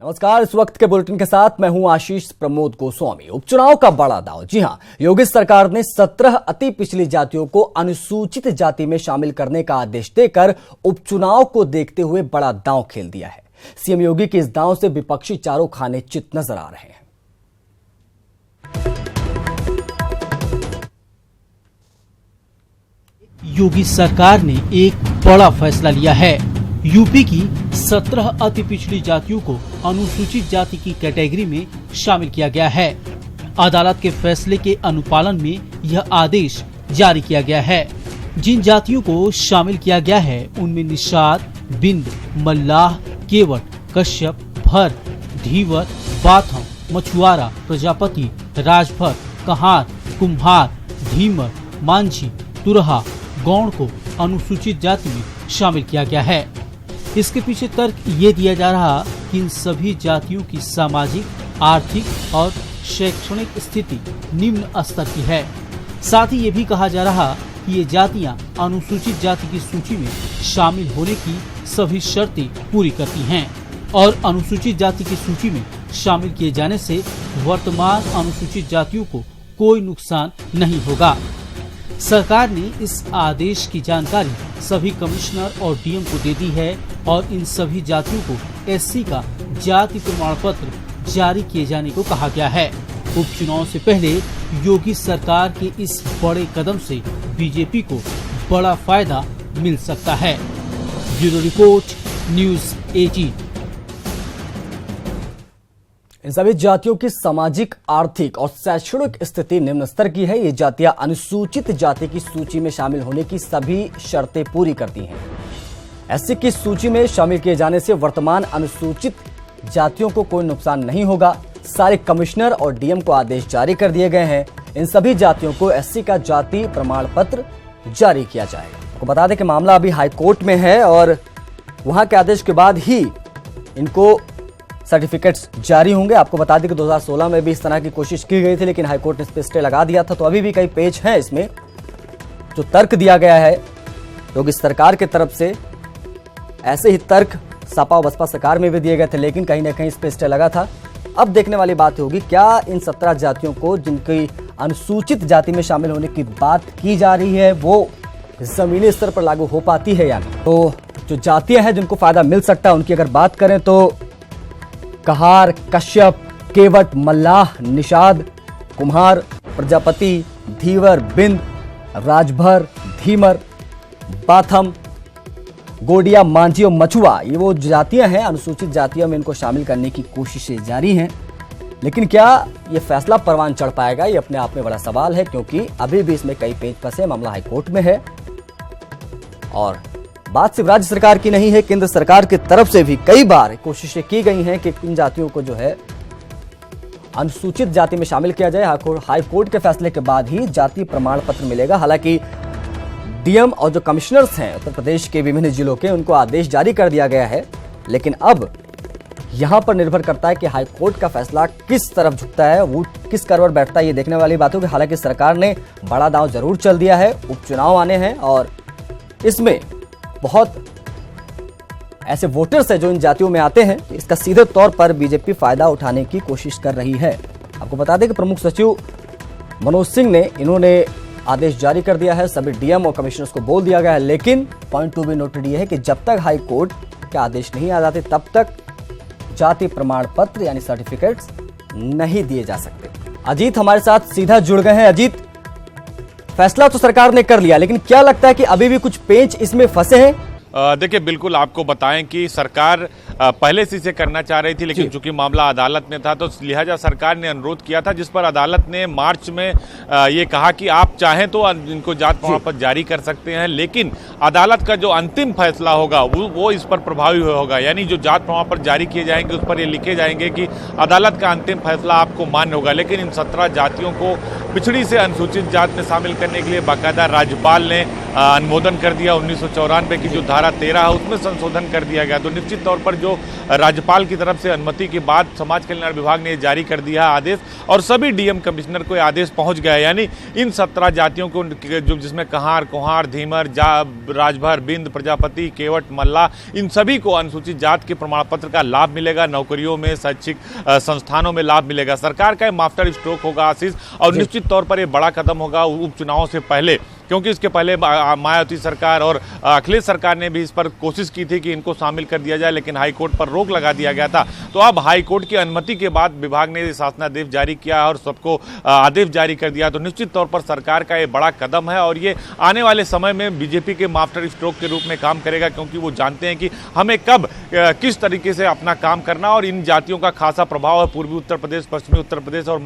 नमस्कार। इस वक्त के बुलेटिन के साथ मैं हूं आशीष प्रमोद गोस्वामी। उपचुनाव का बड़ा दांव। जी हां, योगी सरकार ने 17 अति पिछड़ी जातियों को अनुसूचित जाति में शामिल करने का आदेश देकर उपचुनाव को देखते हुए बड़ा दांव खेल दिया है। सीएम योगी के इस दांव से विपक्षी चारों खाने चित नजर आ रहे हैं। योगी सरकार ने एक बड़ा फैसला लिया है। यूपी की 17 अति पिछड़ी जातियों को अनुसूचित जाति की कैटेगरी में शामिल किया गया है। अदालत के फैसले के अनुपालन में यह आदेश जारी किया गया है। जिन जातियों को शामिल किया गया है उनमें निषाद, बिंद, मल्लाह, केवट, कश्यप, भर, धीवर, बाथम, मछुआरा, प्रजापति, राजभर, कहार, कुम्हार, धीमर, मांझी, तुरहा, गौड़ को अनुसूचित जाति में शामिल किया गया है। इसके पीछे तर्क ये दिया जा रहा कि इन सभी जातियों की सामाजिक, आर्थिक और शैक्षणिक स्थिति निम्न स्तर की है। साथ ही ये भी कहा जा रहा कि ये जातियां अनुसूचित जाति की सूची में शामिल होने की सभी शर्तें पूरी करती हैं और अनुसूचित जाति की सूची में शामिल किए जाने से वर्तमान अनुसूचित जातियों को कोई नुकसान नहीं होगा। सरकार ने इस आदेश की जानकारी सभी कमिश्नर और डीएम को दे दी है और इन सभी जातियों को एससी का जाति प्रमाण पत्र जारी किए जाने को कहा गया है। उपचुनाव से पहले योगी सरकार के इस बड़े कदम से बीजेपी को बड़ा फायदा मिल सकता है। Bureau report, news 18। इन सभी जातियों की सामाजिक, आर्थिक और शैक्षणिक स्थिति निम्न स्तर की है। ये जातियां अनुसूचित जाति की सूची में शामिल होने की सभी शर्तें पूरी करती हैं। एससी की सूची में शामिल किए जाने से वर्तमान अनुसूचित जातियों को कोई नुकसान नहीं होगा। सारे कमिश्नर और डीएम को आदेश जारी कर दिए गए हैं। इन सभी जातियों को एससी का जाति प्रमाण पत्र जारी किया जाएगा। आपको बता दें कि मामला अभी हाईकोर्ट में है और वहां के आदेश के बाद ही इनको सर्टिफिकेट्स जारी होंगे। आपको बता दें कि 2016 में भी इस तरह की कोशिश की गई थी, लेकिन हाईकोर्ट ने इस पर स्टे लगा दिया था। तो अभी भी कई पेच हैं इसमें। जो तर्क दिया गया है योगी सरकार की तरफ से, ऐसे ही तर्क सपा और बसपा सरकार में भी दिए गए थे, लेकिन कहीं ना कहीं इस पर स्टे लगा था। अब देखने वाली बात होगी क्या इन 17 जातियों को जिनकी अनुसूचित जाति में शामिल होने की बात की जा रही है वो जमीनी स्तर पर लागू हो पाती है या नहीं। तो जो जातियां हैं जिनको फायदा मिल सकता है उनकी अगर बात करें तो कहार, कश्यप, केवट, मल्लाह, निषाद, कुम्हार, प्रजापति, धीवर, बिंद, राजभर, धीमर, बाथम, गोडिया, मांझी और मछुआ, ये वो जातियां हैं अनुसूचित जातियों में। इनको शामिल करने की कोशिशें जारी हैं, लेकिन क्या ये फैसला परवान चढ़ पाएगा, ये अपने आप में बड़ा सवाल है, क्योंकि अभी भी इसमें कई पेच फंसे। मामला हाईकोर्ट में है और बात सिर्फ राज्य सरकार की नहीं है, केंद्र सरकार की तरफ से भी कई बार कोशिशें की गई हैं कि इन जातियों को जो है अनुसूचित जाति में शामिल किया जाए। हाईकोर्ट के फैसले के बाद ही जाति प्रमाण पत्र मिलेगा। हालांकि डीएम और जो कमिश्नर्स हैं उत्तर प्रदेश के विभिन्न जिलों के, उनको आदेश जारी कर दिया गया है, लेकिन अब यहां पर निर्भर करता है कि हाईकोर्ट का फैसला किस तरफ झुकता है, वो किस करवट बैठता है, ये देखने वाली बात होगी। हालांकि सरकार ने बड़ा दांव जरूर चल दिया है। उपचुनाव आने हैं और इसमें बहुत ऐसे वोटर्स हैं जो इन जातियों में आते हैं। इसका सीधे तौर पर बीजेपी फायदा उठाने की कोशिश कर रही है। आपको बता दें कि प्रमुख सचिव मनोज सिंह ने इन्होंने आदेश जारी कर दिया है। सभी डीएम और कमिश्नर्स को बोल दिया गया है, लेकिन पॉइंट टू बी नोटेड यह है कि जब तक हाई कोर्ट के आदेश नहीं आ जाते तब तक जाति प्रमाण पत्र यानी सर्टिफिकेट्स नहीं दिए जा सकते। अजीत हमारे साथ सीधा जुड़ गए हैं। अजीत, फैसला तो सरकार ने कर लिया, लेकिन क्या लगता है कि अभी भी कुछ पेच इसमें फंसे हैं? देखिए, बिल्कुल आपको बताएं कि सरकार पहले से इसे करना चाह रही थी, लेकिन चूंकि मामला अदालत में था तो लिहाजा सरकार ने अनुरोध किया था, जिस पर अदालत ने मार्च में ये कहा कि आप चाहें तो इनको जाति प्रमाण पत्र जारी कर सकते हैं, लेकिन अदालत का जो अंतिम फैसला होगा वो इस पर प्रभावी होगा। यानी जो जाति प्रमाण पत्र जारी किए जाएंगे उस पर ये लिखे जाएंगे कि अदालत का अंतिम फैसला आपको मान्य होगा। लेकिन इन 17 जातियों को पिछड़ी से अनुसूचित जाति में शामिल करने के लिए बाकायदा राज्यपाल ने अनुमोदन कर दिया। 1994 की जो धारा 13 है उसमें संशोधन कर दिया गया। तो निश्चित तौर पर जो जो राज्यपाल की तरफ से अनुमति के बाद समाज कल्याण विभाग ने जारी कर दिया आदेश और सभी डीएम कमिश्नर को आदेश पहुंच गया। यानी इन 17 जातियों को जो जिसमें कहार, कुम्हार, धीमर, राजभर, बिंद, प्रजापति, केवट, मल्ला, इन सभी को अनुसूचित जात के प्रमाण पत्र का लाभ मिलेगा। नौकरियों में, शैक्षिक संस्थानों में लाभ मिलेगा। सरकार का मास्टर स्ट्रोक होगा आशीष, और निश्चित तौर पर यह बड़ा कदम होगा उपचुनाव से पहले, क्योंकि इसके पहले मायावती सरकार और अखिलेश सरकार ने भी इस पर कोशिश की थी कि इनको शामिल कर दिया जाए, लेकिन हाईकोर्ट पर रोक लगा दिया गया था। तो अब हाईकोर्ट की अनुमति के बाद विभाग ने शासनादेश जारी किया और सबको आदेश जारी कर दिया। तो निश्चित तौर पर सरकार का ये बड़ा कदम है और ये आने वाले समय में बीजेपी के मास्टर स्ट्रोक के रूप में काम करेगा, क्योंकि वो जानते हैं कि हमें कब किस तरीके से अपना काम करना, और इन जातियों का खासा प्रभाव है पूर्वी उत्तर प्रदेश, पश्चिमी उत्तर प्रदेश और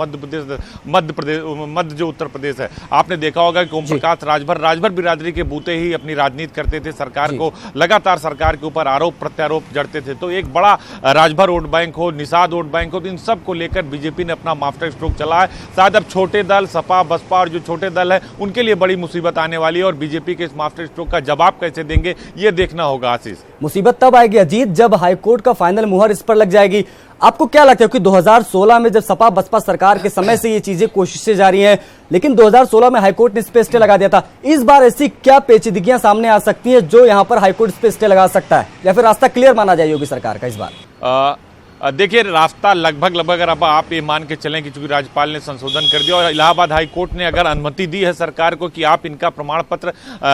मध्य जो उत्तर प्रदेश है। आपने देखा होगा कि ओम प्रकाश राजभर बिरादरी के बूते ही अपनी राजनीति करते थे, सरकार को लगातार सरकार के ऊपर आरोप प्रत्यारोप जड़ते थे। तो एक बड़ा राजभर वोट बैंक हो, निषाद वोट बैंक हो, तो इन सब को लेकर बीजेपी ने अपना मास्टर स्ट्रोक चला है। शायद अब छोटे दल सपा बसपा और जो छोटे दल है उनके लिए बड़ी मुसीबत आने वाली है, और बीजेपी के इस मास्टर स्ट्रोक का जवाब कैसे देंगे ये देखना होगा आशीष। मुसीबत तब आएगी अजीत जब हाईकोर्ट का फाइनल मुहर इस पर लग जाएगी। आपको क्या लगता है कि 2016 में जब सपा बसपा सरकार के समय से ये चीजें कोशिशें जारी हैं, लेकिन 2016 में हाईकोर्ट ने इस पे स्टे लगा दिया था, इस बार ऐसी क्या पेचीदगियां सामने आ सकती हैं जो यहां पर हाईकोर्ट इस पे स्टे लगा सकता है, या फिर रास्ता क्लियर माना जाए योगी सरकार का इस बार? देखिए, रास्ता लगभग अगर अब आप ये मान के चलें कि चूंकि राज्यपाल ने संशोधन कर दिया और इलाहाबाद हाई कोर्ट ने अगर अनुमति दी है सरकार को कि आप इनका प्रमाण पत्र,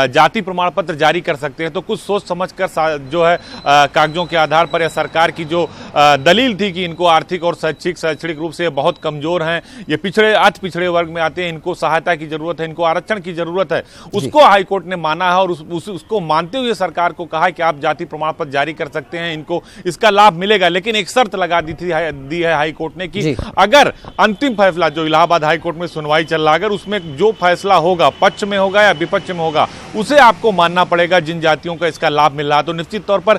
जाति प्रमाण पत्र जारी कर सकते हैं, तो कुछ सोच समझकर जो है कागजों के आधार पर या सरकार की जो दलील थी कि इनको आर्थिक और शैक्षणिक रूप से बहुत कमजोर हैं, ये पिछड़े अति पिछड़े वर्ग में आते हैं, इनको सहायता की जरूरत है, इनको आरक्षण की जरूरत है, उसको हाईकोर्ट ने माना है और उसको मानते हुए सरकार को कहा कि आप जाति प्रमाण पत्र जारी कर सकते हैं, इनको इसका लाभ मिलेगा। लेकिन एक शर्त लगा दी है हाई कोर्ट ने कि अगर अंतिम फैसला जो इलाहाबाद हाई कोर्ट में सुनवाई चल रहा है, अगर उसमें जो फैसला होगा पक्ष में होगा या विपक्ष में होगा, उसे आपको मानना पड़ेगा जिन जातियों का इसका लाभ मिल रहा है। तो निश्चित तौर पर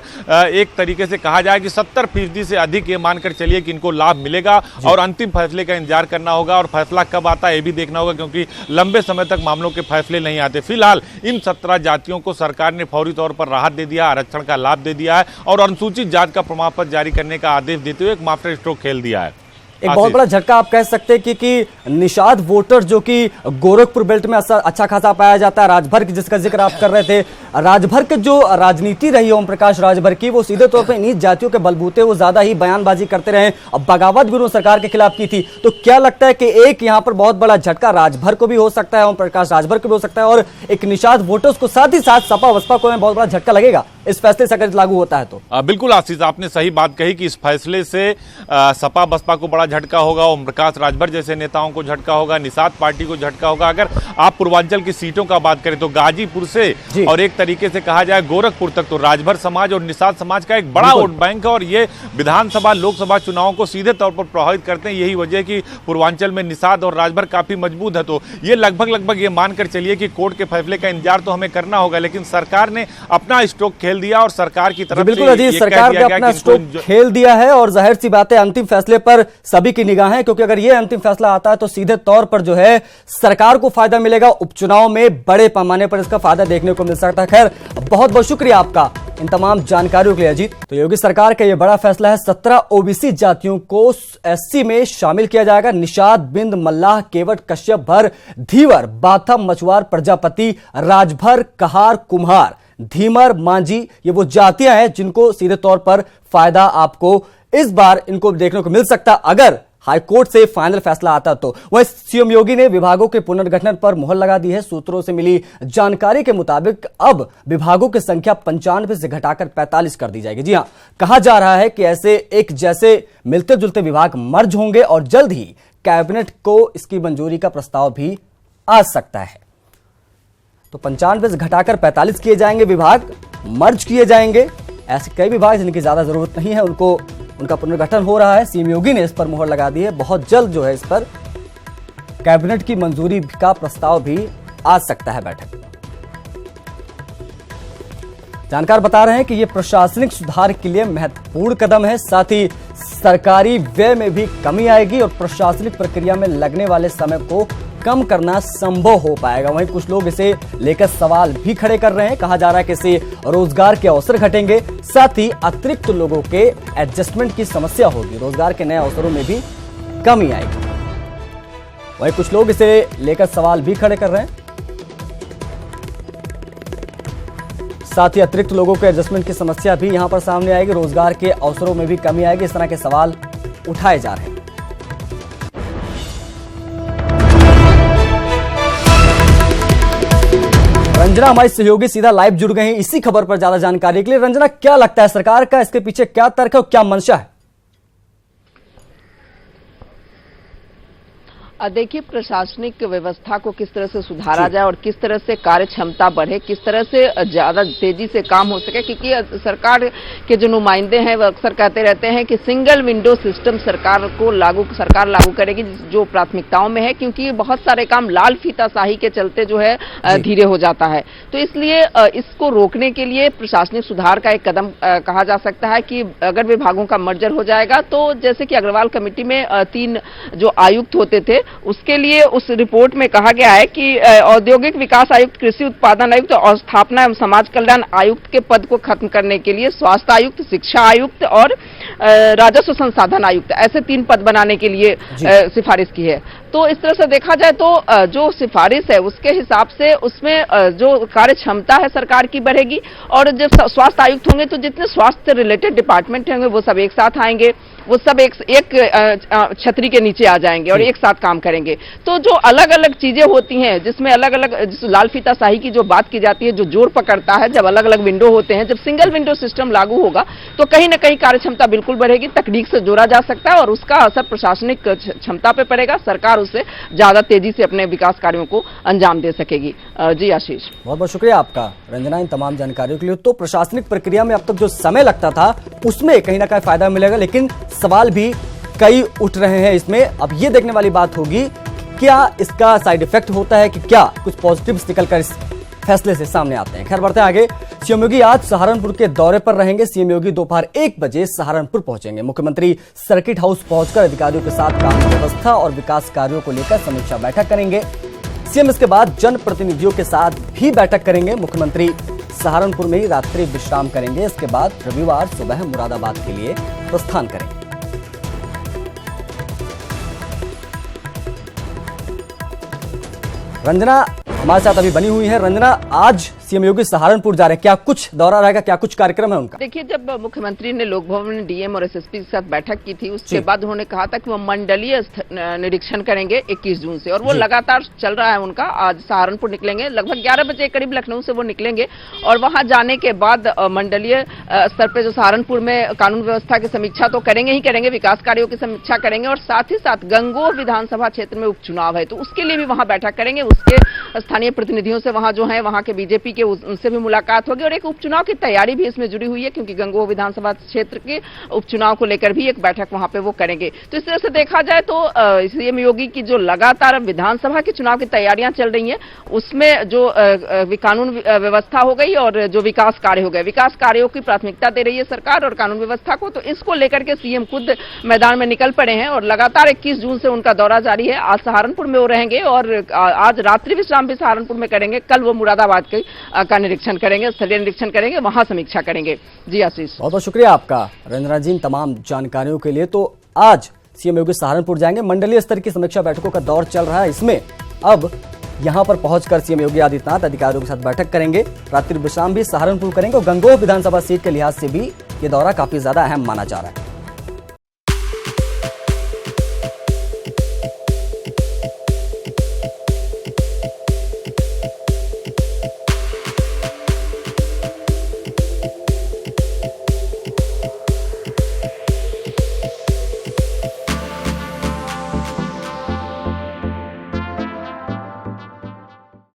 एक तरीके से कहा जाए कि 70% से अधिक ये मानकर चलिए कि इनको लाभ मिलेगा, और अंतिम फैसले का इंतजार करना होगा, और फैसला कब आता है ये भी देखना होगा, क्योंकि लंबे समय तक मामलों के फैसले नहीं आते। फिलहाल इन 17 जातियों को सरकार ने फौरी तौर पर राहत दे दिया, आरक्षण का लाभ दे दिया है और अनुसूचित जाति का प्रमाण पत्र जारी करने का आदेश देते हुए मास्टर स्ट्रोक खेल दिया है। एक बहुत बड़ा झटका आप कह सकते हैं कि निषाद वोटर जो कि गोरखपुर बेल्ट में अच्छा खासा पाया जाता है, राजभर की जिसका जिक्र आप कर रहे थे, राजभर के जो राजनीति रही ओम प्रकाश राजभर की, वो सीधे तौर पर इन्हीं जातियों के बलबूते वो ज्यादा ही बयानबाजी करते रहे, अब बगावत भी उन्होंने सरकार के खिलाफ की थी। तो क्या लगता है कि एक यहाँ पर बहुत बड़ा झटका राजभर को भी हो सकता है, ओम प्रकाश राजभर को भी हो सकता है, और एक निषाद वोटर्स को साथ ही साथ सपा बसपा को बहुत बड़ा झटका लगेगा इस फैसले से अगर लागू होता है तो? बिल्कुल आशीष, आपने सही बात कही कि इस फैसले से सपा बसपा को बड़ा झटका होगा, ओम प्रकाश राजभर जैसे नेताओं को झटका होगा, निषाद पार्टी को झटका होगा। अगर आप पूर्वांचल की सीटों का बात करें तो गाजीपुर से और एक तरीके से कहा जाए गोरखपुर तक तो राजभर समाज और निषाद समाज का एक बड़ा वोट बैंक है, और ये विधानसभा लोकसभा चुनावों को सीधे तौर पर प्रभावित करते हैं। यही वजह कि पूर्वांचल में निषाद और राजभर काफी मजबूत है। तो ये लगभग ये मानकर चलिए कि कोर्ट के फैसले का इंतजार तो हमें करना होगा, लेकिन सरकार ने अपना स्ट्रोक खेल दिया और सरकार की तरफ बिल्कुल अजीत, सरकार ने अपना स्ट्रोक खेल दिया है, और जाहिर सी बात है अंतिम फैसले पर सभी की निगाहें, क्योंकि अगर ये अंतिम फैसला आता है तो सीधे तौर पर जो है सरकार को फायदा मिलेगा, उपचुनाव में बड़े पैमाने पर इसका फायदा देखने को मिल सकता है। खैर, बहुत बहुत शुक्रिया आपका इन तमाम जानकारियों के लिए अजीत। तो योगी सरकार का यह बड़ा फैसला है, 17 ओबीसी जातियों को एससी में शामिल किया जाएगा। निषाद, बिंद, मल्लाह, केवट, कश्यप, भर, धीवर, बाथम, मछुआर, प्रजापति, राजभर, कहार, कुम्हार, धीमर, मांझी, ये वो जातियां हैं जिनको सीधे तौर पर फायदा आपको इस बार इनको देखने को मिल सकता अगर हाईकोर्ट से फाइनल फैसला आता तो। वहीं सीएम योगी ने विभागों के पुनर्गठन पर मुहर लगा दी है। सूत्रों से मिली जानकारी के मुताबिक अब विभागों की संख्या 95 से घटाकर 45 कर दी जाएगी। जी हां, कहा जा रहा है कि ऐसे एक जैसे मिलते जुलते विभाग मर्ज होंगे और जल्द ही कैबिनेट को इसकी मंजूरी का प्रस्ताव भी आ सकता है। तो 95 से घटाकर 45 किए जाएंगे, विभाग मर्ज किए जाएंगे। ऐसे कई विभाग जिनकी ज्यादा जरूरत नहीं है उनका पुनर्गठन हो रहा है। सीएम योगी ने इस पर मुहर लगा दी है। बहुत जल्द जो है इस पर कैबिनेट की मंजूरी का प्रस्ताव भी आ सकता है बैठक में। जानकार बता रहे हैं कि यह प्रशासनिक सुधार के लिए महत्वपूर्ण कदम है, साथ ही सरकारी व्यय में भी कमी आएगी और प्रशासनिक प्रक्रिया में लगने वाले समय को कम करना संभव हो पाएगा। वहीं कुछ लोग इसे लेकर सवाल भी खड़े कर रहे हैं। कहा जा रहा है कि इससे रोजगार के अवसर घटेंगे, साथ ही अतिरिक्त लोगों के एडजस्टमेंट की समस्या होगी, रोजगार के नए अवसरों में भी कमी आएगी। वहीं कुछ लोग इसे लेकर सवाल भी खड़े कर रहे हैं, साथ ही अतिरिक्त लोगों के एडजस्टमेंट की समस्या भी यहां पर सामने आएगी, रोजगार के अवसरों में भी कमी आएगी। इस तरह के सवाल उठाए जा रहे हैं। रंजना हमारी सहयोगी सीधा लाइव जुड़ गए हैं इसी खबर पर ज्यादा जानकारी के लिए। रंजना, क्या लगता है सरकार का इसके पीछे क्या तर्क है और क्या मंशा है? देखिए, प्रशासनिक व्यवस्था को किस तरह से सुधारा जाए और किस तरह से कार्य क्षमता बढ़े, किस तरह से ज्यादा तेजी से काम हो सके, क्योंकि सरकार के जो नुमाइंदे हैं वो अक्सर कहते रहते हैं कि सिंगल विंडो सिस्टम सरकार लागू करेगी जो प्राथमिकताओं में है, क्योंकि बहुत सारे काम लाल फीताशाही के चलते जो है धीरे हो जाता है। तो इसलिए इसको रोकने के लिए प्रशासनिक सुधार का एक कदम कहा जा सकता है कि अगर विभागों का मर्जर हो जाएगा तो जैसे कि अग्रवाल कमेटी में 3 जो आयुक्त होते थे, उसके लिए उस रिपोर्ट में कहा गया है कि औद्योगिक विकास आयुक्त, कृषि उत्पादन आयुक्त और स्थापना एवं समाज कल्याण आयुक्त के पद को खत्म करने के लिए स्वास्थ्य आयुक्त, शिक्षा आयुक्त और राजस्व संसाधन आयुक्त, ऐसे 3 पद बनाने के लिए सिफारिश की है। तो इस तरह से देखा जाए तो जो सिफारिश है उसके हिसाब से उसमें जो कार्य क्षमता है सरकार की बढ़ेगी, और जब स्वास्थ्य आयुक्त होंगे तो जितने स्वास्थ्य रिलेटेड डिपार्टमेंट होंगे वो सब एक साथ आएंगे, वो सब एक छतरी के नीचे आ जाएंगे और एक साथ काम करेंगे। तो जो अलग अलग चीजें होती हैं जिसमें अलग अलग लाल फीताशाही की जो बात की जाती है, जो जोर पकड़ता है, जब अलग अलग विंडो होते हैं, जब सिंगल विंडो सिस्टम लागू होगा तो कहीं ना कहीं कार्य क्षमता बिल्कुल बढ़ेगी, तकनीक से जोड़ा जा सकता है और उसका असर प्रशासनिक क्षमता पे पड़ेगा, सरकार उससे ज्यादा तेजी से अपने विकास कार्यों को अंजाम दे सकेगी। जी आशीष, बहुत बहुत शुक्रिया आपका रंजना इन तमाम जानकारियों के लिए। तो प्रशासनिक प्रक्रिया में अब तक जो समय लगता था उसमें कहीं ना कहीं फायदा मिलेगा, लेकिन सवाल भी कई उठ रहे हैं इसमें। अब ये देखने वाली बात होगी क्या इसका साइड इफेक्ट होता है कि क्या कुछ पॉजिटिव्स निकलकर इस फैसले से सामने आते हैं। खैर, बढ़ते हैं आगे। सीएम योगी आज सहारनपुर के दौरे पर रहेंगे। सीएम योगी दोपहर 1 बजे सहारनपुर पहुंचेंगे। मुख्यमंत्री सर्किट हाउस पहुंचकर अधिकारियों के साथ कानून व्यवस्था और विकास कार्यों को लेकर समीक्षा बैठक करेंगे। सीएम इसके बाद जनप्रतिनिधियों के साथ भी बैठक करेंगे। मुख्यमंत्री सहारनपुर में ही रात्रि विश्राम करेंगे। इसके बाद रविवार सुबह मुरादाबाद के लिए प्रस्थान करेंगे। रंजना हमारे साथ अभी बनी हुई है। रंजना, आज सीएम योगी सहारनपुर जा रहे हैं, क्या कुछ दौरा रहेगा, क्या कुछ कार्यक्रम है उनका? देखिए, जब मुख्यमंत्री ने लोक भवन में डीएम और एसएसपी के साथ बैठक की थी उसके बाद उन्होंने कहा था कि वो मंडलीय निरीक्षण करेंगे 21 जून से, और वो लगातार चल रहा है उनका। आज सहारनपुर निकलेंगे, लगभग 11 बजे करीब लखनऊ से वो निकलेंगे और वहां जाने के बाद मंडलीय स्तर पर जो सहारनपुर में कानून व्यवस्था की समीक्षा तो करेंगे ही करेंगे, विकास कार्यों की समीक्षा करेंगे, और साथ ही साथ गंगोह विधानसभा क्षेत्र में उपचुनाव है तो उसके लिए भी वहां बैठक करेंगे। उसके स्थानीय प्रतिनिधियों से वहां जो है वहां के बीजेपी के उनसे भी मुलाकात होगी, और एक उपचुनाव की तैयारी भी इसमें जुड़ी हुई है क्योंकि गंगोह विधानसभा क्षेत्र के उपचुनाव को लेकर भी एक बैठक वहां पे वो करेंगे। तो इस तरह से देखा जाए तो सीएम योगी की जो लगातार विधानसभा के चुनाव की तैयारियां चल रही हैं उसमें जो कानून व्यवस्था हो गई और जो विकास कार्य हो गए, विकास कार्यों की प्राथमिकता दे रही है सरकार और कानून व्यवस्था को, तो इसको लेकर के सीएम खुद मैदान में निकल पड़े हैं और लगातार 21 जून से उनका दौरा जारी है। आज सहारनपुर में वो रहेंगे और आज रात्रि विश्राम भी सहारनपुर में करेंगे। कल वो मुरादाबाद का निरीक्षण करेंगे, स्थलीय निरीक्षण करेंगे, वहां समीक्षा करेंगे। जी आशीष, बहुत बहुत शुक्रिया आपका रंजना जी तमाम जानकारियों के लिए। तो आज सीएम योगी सहारनपुर जाएंगे, मंडलीय स्तर की समीक्षा बैठकों का दौर चल रहा है। इसमें अब यहां पर पहुंचकर सीएम योगी आदित्यनाथ अधिकारियों के साथ बैठक करेंगे, रात्रि विश्राम भी सहारनपुर करेंगे और गंगोह विधानसभा सीट के लिहाज से भी ये दौरा काफी ज्यादा अहम माना जा रहा है।